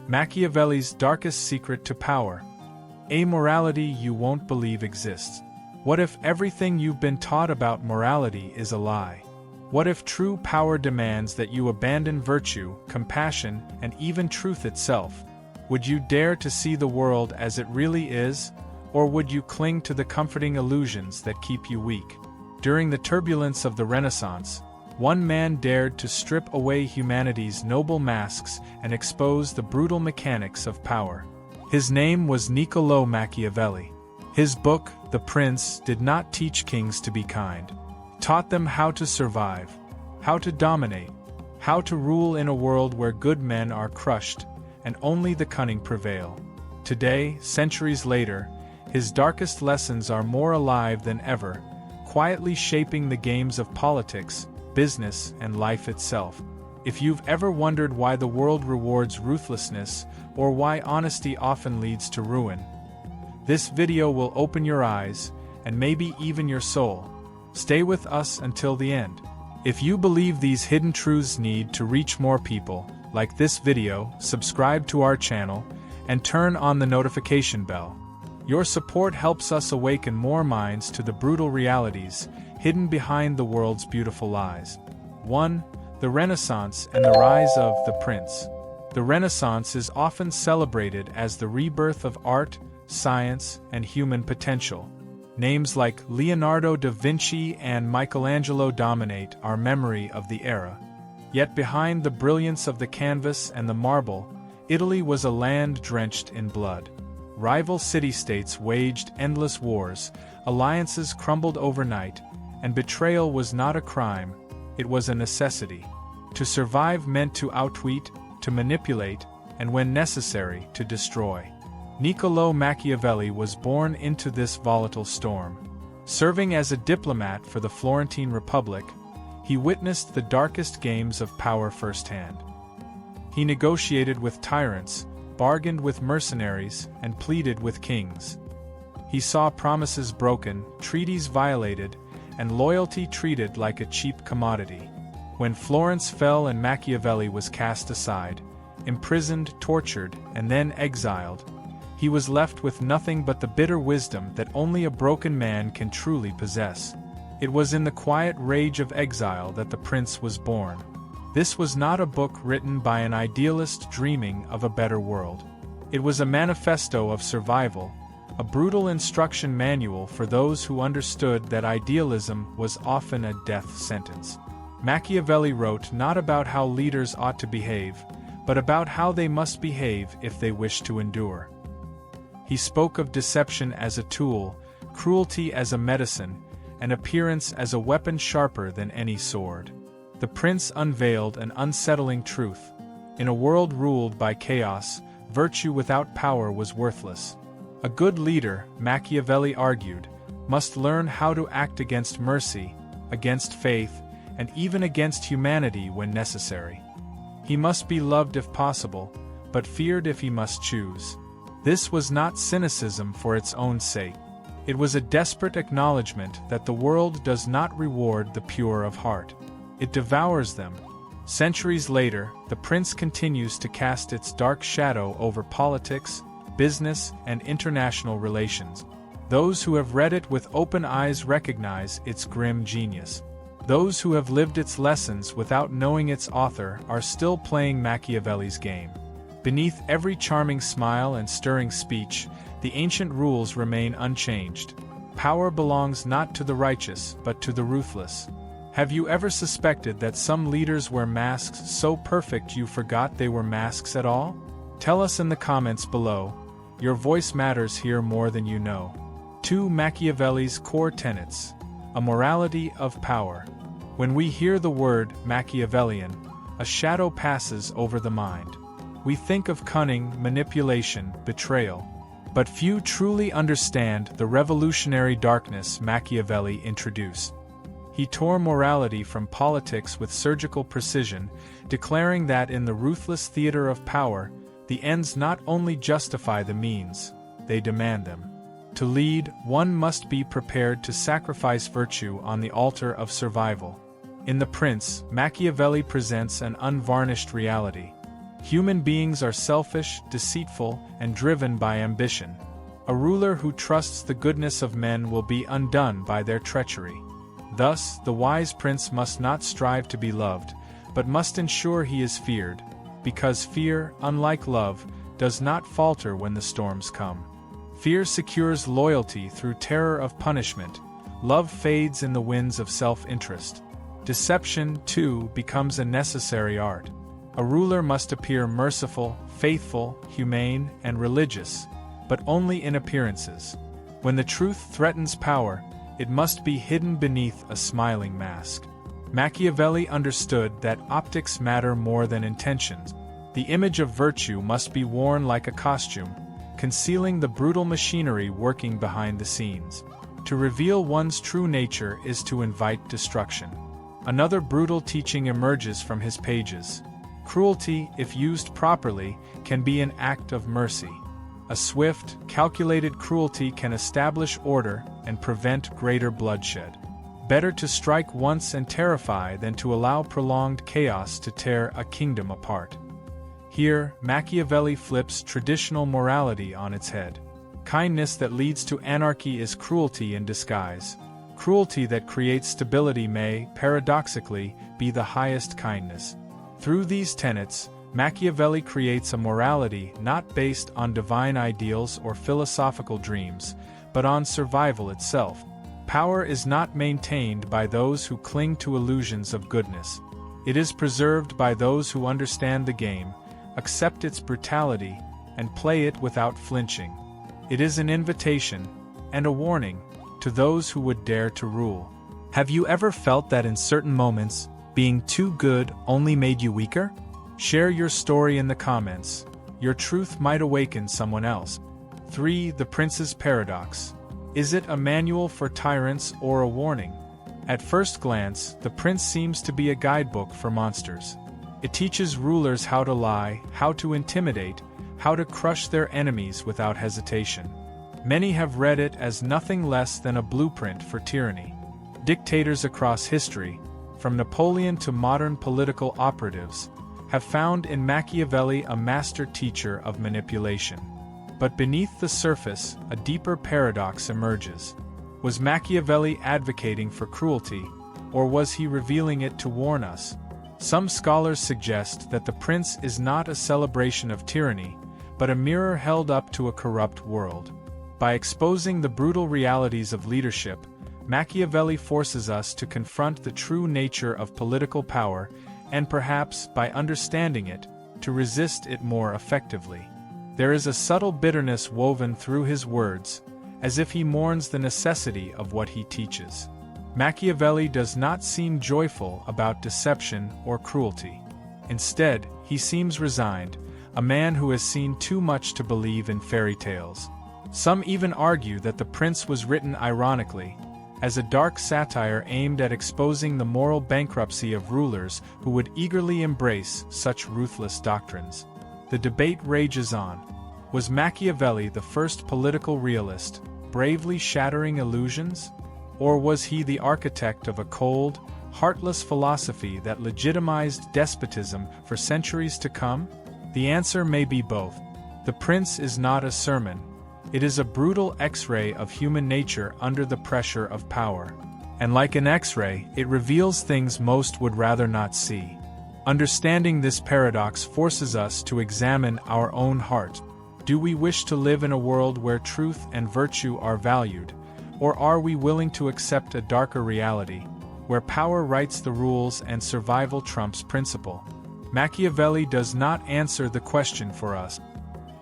Machiavelli's darkest secret to power. A morality you won't believe exists. What if everything you've been taught about morality is a lie? What if true power demands that you abandon virtue, compassion, and even truth itself? Would you dare to see the world as it really is, or would you cling to the comforting illusions that keep you weak? During the turbulence of the Renaissance, one man dared to strip away humanity's noble masks and expose the brutal mechanics of power. His name was Niccolò Machiavelli. His book, The Prince, did not teach kings to be kind. It taught them how to survive, how to dominate, how to rule in a world where good men are crushed and only the cunning prevail. Today, centuries later, his darkest lessons are more alive than ever, quietly shaping the games of politics, business, and life itself. If you've ever wondered why the world rewards ruthlessness, or why honesty often leads to ruin, this video will open your eyes, and maybe even your soul. Stay with us until the end. If you believe these hidden truths need to reach more people, like this video, subscribe to our channel, and turn on the notification bell. Your support helps us awaken more minds to the brutal realities hidden behind the world's beautiful lies. 1. The Renaissance and the rise of the prince. The Renaissance is often celebrated as the rebirth of art, science, and human potential. Names like Leonardo da Vinci and Michelangelo dominate our memory of the era. Yet behind the brilliance of the canvas and the marble, Italy was a land drenched in blood. Rival city-states waged endless wars, alliances crumbled overnight, and betrayal was not a crime, it was a necessity. To survive meant to outwit, to manipulate, and when necessary, to destroy. Niccolò Machiavelli was born into this volatile storm. Serving as a diplomat for the Florentine Republic, he witnessed the darkest games of power firsthand. He negotiated with tyrants, bargained with mercenaries, and pleaded with kings. He saw promises broken, treaties violated, and loyalty treated like a cheap commodity. When Florence fell and Machiavelli was cast aside, imprisoned, tortured, and then exiled, he was left with nothing but the bitter wisdom that only a broken man can truly possess. It was in the quiet rage of exile that the prince was born. This was not a book written by an idealist dreaming of a better world. It was a manifesto of survival, a brutal instruction manual for those who understood that idealism was often a death sentence. Machiavelli wrote not about how leaders ought to behave, but about how they must behave if they wish to endure. He spoke of deception as a tool, cruelty as a medicine, and appearance as a weapon sharper than any sword. The prince unveiled an unsettling truth. In a world ruled by chaos, virtue without power was worthless. A good leader, Machiavelli argued, must learn how to act against mercy, against faith, and even against humanity when necessary. He must be loved if possible, but feared if he must choose. This was not cynicism for its own sake. It was a desperate acknowledgement that the world does not reward the pure of heart. It devours them. Centuries later, The Prince continues to cast its dark shadow over politics, business, and international relations. Those who have read it with open eyes recognize its grim genius. Those who have lived its lessons without knowing its author are still playing Machiavelli's game. Beneath every charming smile and stirring speech, the ancient rules remain unchanged. Power belongs not to the righteous, but to the ruthless. Have you ever suspected that some leaders wear masks so perfect you forgot they were masks at all? Tell us in the comments below. Your voice matters here more than you know. 2. Machiavelli's core tenets. A morality of power. When we hear the word Machiavellian, a shadow passes over the mind. We think of cunning, manipulation, betrayal. But few truly understand the revolutionary darkness Machiavelli introduced. He tore morality from politics with surgical precision, declaring that in the ruthless theater of power, the ends not only justify the means, they demand them. To lead, one must be prepared to sacrifice virtue on the altar of survival. In The Prince, Machiavelli presents an unvarnished reality. Human beings are selfish, deceitful, and driven by ambition. A ruler who trusts the goodness of men will be undone by their treachery. Thus, the wise prince must not strive to be loved, but must ensure he is feared, because fear, unlike love, does not falter when the storms come. Fear secures loyalty through terror of punishment. Love fades in the winds of self-interest. Deception, too, becomes a necessary art. A ruler must appear merciful, faithful, humane, and religious, but only in appearances. When the truth threatens power, it must be hidden beneath a smiling mask. Machiavelli understood that optics matter more than intentions. The image of virtue must be worn like a costume, concealing the brutal machinery working behind the scenes. To reveal one's true nature is to invite destruction. Another brutal teaching emerges from his pages. Cruelty, if used properly, can be an act of mercy. A swift, calculated cruelty can establish order and prevent greater bloodshed. Better to strike once and terrify than to allow prolonged chaos to tear a kingdom apart. Here, Machiavelli flips traditional morality on its head. Kindness that leads to anarchy is cruelty in disguise. Cruelty that creates stability may, paradoxically, be the highest kindness. Through these tenets, Machiavelli creates a morality not based on divine ideals or philosophical dreams, but on survival itself. Power is not maintained by those who cling to illusions of goodness. It is preserved by those who understand the game, accept its brutality, and play it without flinching. It is an invitation, and a warning, to those who would dare to rule. Have you ever felt that in certain moments, being too good only made you weaker? Share your story in the comments. Your truth might awaken someone else. 3. The Prince's Paradox. Is it a manual for tyrants or a warning? At first glance, The Prince seems to be a guidebook for monsters. It teaches rulers how to lie, how to intimidate, how to crush their enemies without hesitation. Many have read it as nothing less than a blueprint for tyranny. Dictators across history, from Napoleon to modern political operatives, have found in Machiavelli a master teacher of manipulation. But beneath the surface, a deeper paradox emerges. Was Machiavelli advocating for cruelty, or was he revealing it to warn us? Some scholars suggest that The Prince is not a celebration of tyranny, but a mirror held up to a corrupt world. By exposing the brutal realities of leadership, Machiavelli forces us to confront the true nature of political power, and perhaps, by understanding it, to resist it more effectively. There is a subtle bitterness woven through his words, as if he mourns the necessity of what he teaches. Machiavelli does not seem joyful about deception or cruelty. Instead, he seems resigned, a man who has seen too much to believe in fairy tales. Some even argue that The Prince was written ironically, as a dark satire aimed at exposing the moral bankruptcy of rulers who would eagerly embrace such ruthless doctrines. The debate rages on. Was Machiavelli the first political realist, bravely shattering illusions? Or was he the architect of a cold, heartless philosophy that legitimized despotism for centuries to come? The answer may be both. The Prince is not a sermon. It is a brutal X-ray of human nature under the pressure of power. And like an X-ray, it reveals things most would rather not see. Understanding this paradox forces us to examine our own heart. Do we wish to live in a world where truth and virtue are valued, or are we willing to accept a darker reality, where power writes the rules and survival trumps principle? Machiavelli does not answer the question for us.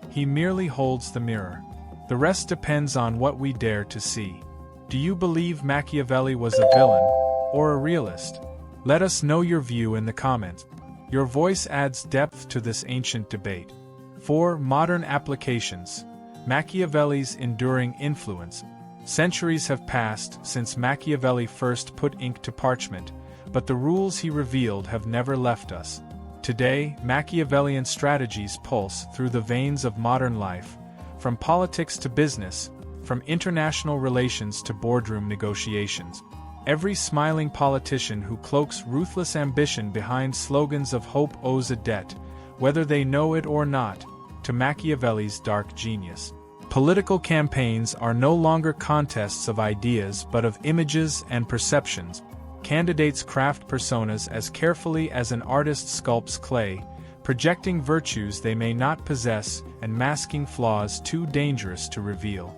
He merely holds the mirror. The rest depends on what we dare to see. Do you believe Machiavelli was a villain, or a realist? Let us know your view in the comments. Your voice adds depth to this ancient debate. 4. Modern applications. Machiavelli's enduring influence. Centuries have passed since Machiavelli first put ink to parchment, but the rules he revealed have never left us. Today, Machiavellian strategies pulse through the veins of modern life, from politics to business, from international relations to boardroom negotiations. Every smiling politician who cloaks ruthless ambition behind slogans of hope owes a debt, whether they know it or not, to Machiavelli's dark genius. Political campaigns are no longer contests of ideas but of images and perceptions. Candidates craft personas as carefully as an artist sculpts clay, projecting virtues they may not possess and masking flaws too dangerous to reveal.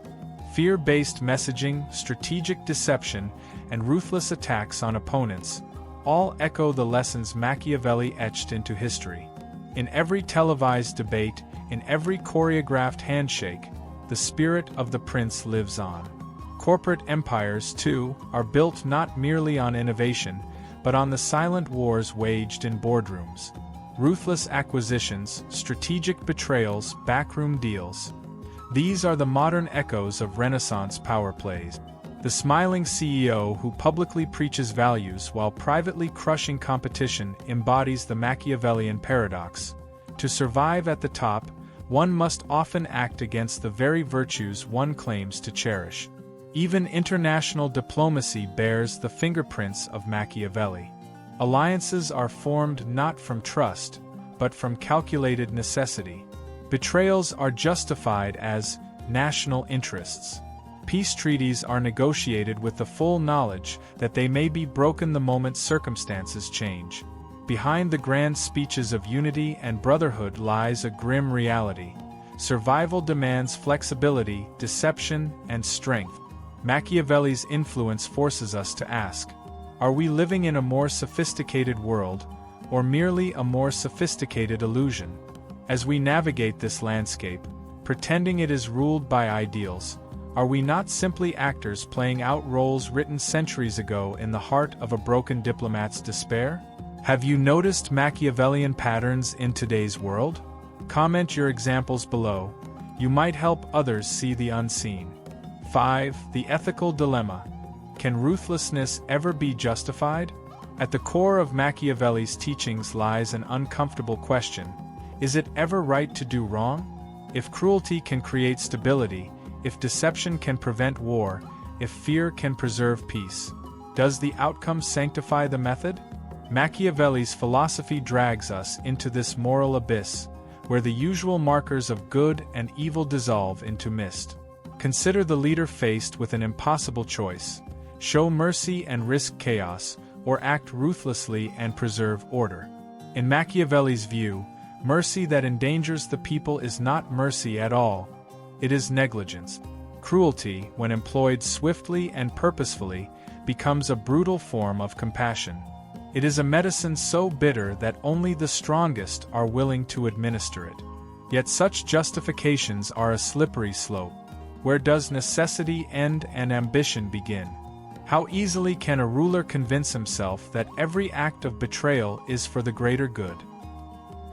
Fear-based messaging, strategic deception, and ruthless attacks on opponents all echo the lessons Machiavelli etched into history. In every televised debate, in every choreographed handshake, the spirit of the prince lives on. Corporate empires, too, are built not merely on innovation, but on the silent wars waged in boardrooms. Ruthless acquisitions, strategic betrayals, backroom deals. These are the modern echoes of Renaissance power plays. The smiling CEO who publicly preaches values while privately crushing competition embodies the Machiavellian paradox. To survive at the top, one must often act against the very virtues one claims to cherish. Even international diplomacy bears the fingerprints of Machiavelli. Alliances are formed not from trust, but from calculated necessity. Betrayals are justified as national interests. Peace treaties are negotiated with the full knowledge that they may be broken the moment circumstances change. Behind the grand speeches of unity and brotherhood lies a grim reality. Survival demands flexibility, deception, and strength. Machiavelli's influence forces us to ask, are we living in a more sophisticated world, or merely a more sophisticated illusion? As we navigate this landscape, pretending it is ruled by ideals, are we not simply actors playing out roles written centuries ago in the heart of a broken diplomat's despair? Have you noticed Machiavellian patterns in today's world? Comment your examples below. You might help others see the unseen. 5. The ethical dilemma. Can ruthlessness ever be justified? At the core of Machiavelli's teachings lies an uncomfortable question. Is it ever right to do wrong? If cruelty can create stability, if deception can prevent war, if fear can preserve peace, does the outcome sanctify the method? Machiavelli's philosophy drags us into this moral abyss, where the usual markers of good and evil dissolve into mist. Consider the leader faced with an impossible choice: show mercy and risk chaos, or act ruthlessly and preserve order. In Machiavelli's view, mercy that endangers the people is not mercy at all. It is negligence. Cruelty, when employed swiftly and purposefully, becomes a brutal form of compassion. It is a medicine so bitter that only the strongest are willing to administer it. Yet such justifications are a slippery slope. Where does necessity end and ambition begin? How easily can a ruler convince himself that every act of betrayal is for the greater good?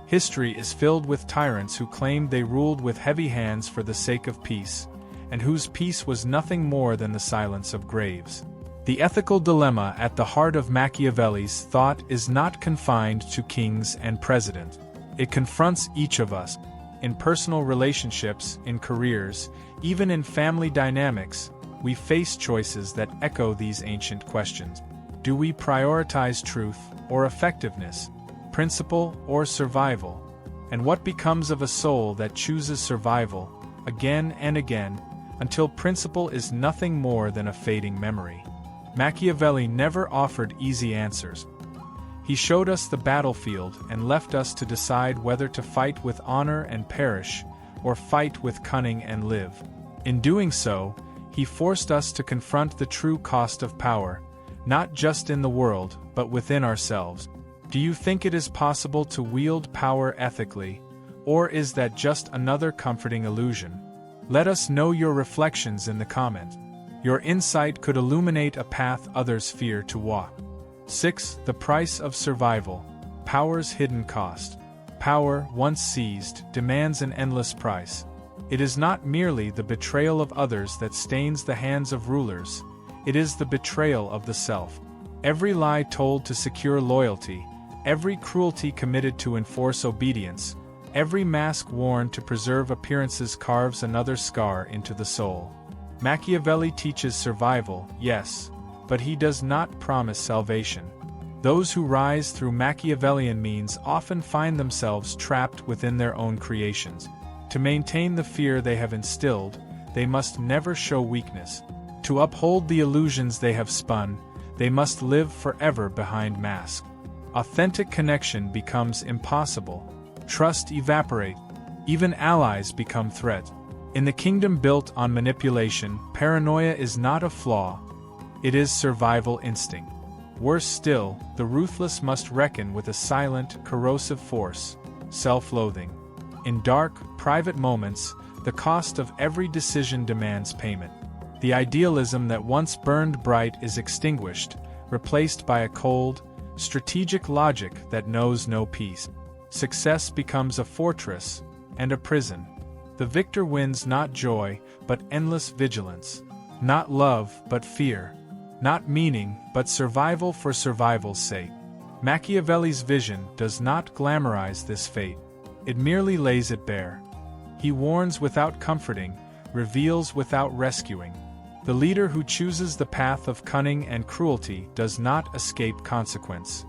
History is filled with tyrants who claimed they ruled with heavy hands for the sake of peace, and whose peace was nothing more than the silence of graves. The ethical dilemma at the heart of Machiavelli's thought is not confined to kings and presidents. It confronts each of us. In personal relationships, in careers, even in family dynamics, we face choices that echo these ancient questions. Do we prioritize truth or effectiveness, principle or survival? And what becomes of a soul that chooses survival, again and again, until principle is nothing more than a fading memory? Machiavelli never offered easy answers. He showed us the battlefield and left us to decide whether to fight with honor and perish, or fight with cunning and live. In doing so, he forced us to confront the true cost of power, not just in the world, but within ourselves. Do you think it is possible to wield power ethically, or is that just another comforting illusion? Let us know your reflections in the comments. Your insight could illuminate a path others fear to walk. 6. The price of survival. Power's hidden cost. Power, once seized, demands an endless price. It is not merely the betrayal of others that stains the hands of rulers, it is the betrayal of the self. Every lie told to secure loyalty, every cruelty committed to enforce obedience, every mask worn to preserve appearances carves another scar into the soul. Machiavelli teaches survival, yes, but he does not promise salvation. Those who rise through Machiavellian means often find themselves trapped within their own creations. To maintain the fear they have instilled, they must never show weakness. To uphold the illusions they have spun, they must live forever behind masks. Authentic connection becomes impossible. Trust evaporates. Even allies become threats. In the kingdom built on manipulation, paranoia is not a flaw. It is survival instinct. Worse still, the ruthless must reckon with a silent, corrosive force, self-loathing. In dark, private moments, the cost of every decision demands payment. The idealism that once burned bright is extinguished, replaced by a cold, strategic logic that knows no peace. Success becomes a fortress and a prison. The victor wins not joy, but endless vigilance. Not love, but fear. Not meaning, but survival for survival's sake. Machiavelli's vision does not glamorize this fate. It merely lays it bare. He warns without comforting, reveals without rescuing. The leader who chooses the path of cunning and cruelty does not escape consequence.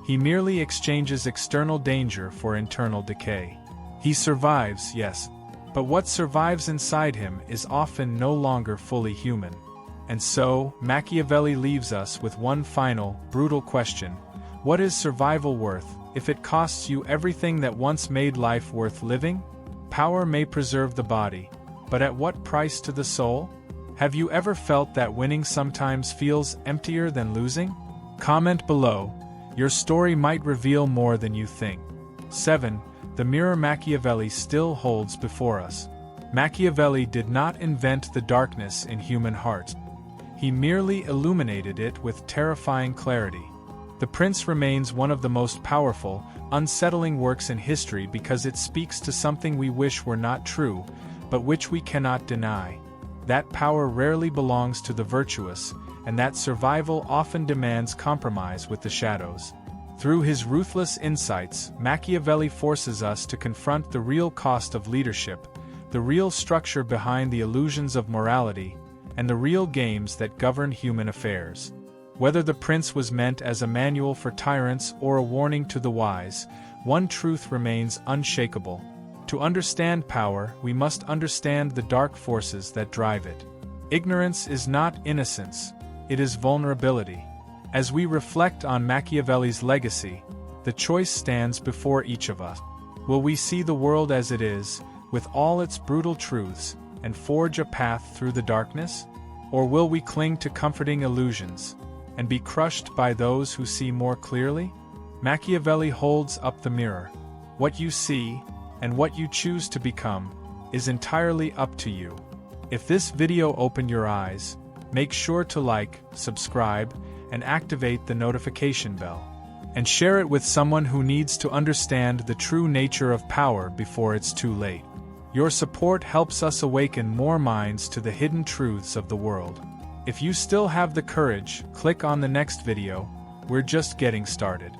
He merely exchanges external danger for internal decay. He survives, yes, but what survives inside him is often no longer fully human. And so, Machiavelli leaves us with one final, brutal question. What is survival worth, if it costs you everything that once made life worth living? Power may preserve the body, but at what price to the soul? Have you ever felt that winning sometimes feels emptier than losing? Comment below. Your story might reveal more than you think. 7. The mirror Machiavelli still holds before us. Machiavelli did not invent the darkness in human hearts. He merely illuminated it with terrifying clarity. The Prince remains one of the most powerful, unsettling works in history because it speaks to something we wish were not true, but which we cannot deny. That power rarely belongs to the virtuous, and that survival often demands compromise with the shadows. Through his ruthless insights, Machiavelli forces us to confront the real cost of leadership, the real structure behind the illusions of morality, and the real games that govern human affairs. Whether the Prince was meant as a manual for tyrants or a warning to the wise, one truth remains unshakable. To understand power, we must understand the dark forces that drive it. Ignorance is not innocence, it is vulnerability. As we reflect on Machiavelli's legacy, the choice stands before each of us. Will we see the world as it is, with all its brutal truths, and forge a path through the darkness? Or will we cling to comforting illusions, and be crushed by those who see more clearly? Machiavelli holds up the mirror. What you see, and what you choose to become, is entirely up to you. If this video opened your eyes, make sure to like, subscribe, and activate the notification bell. And share it with someone who needs to understand the true nature of power before it's too late. Your support helps us awaken more minds to the hidden truths of the world. If you still have the courage, click on the next video. We're just getting started.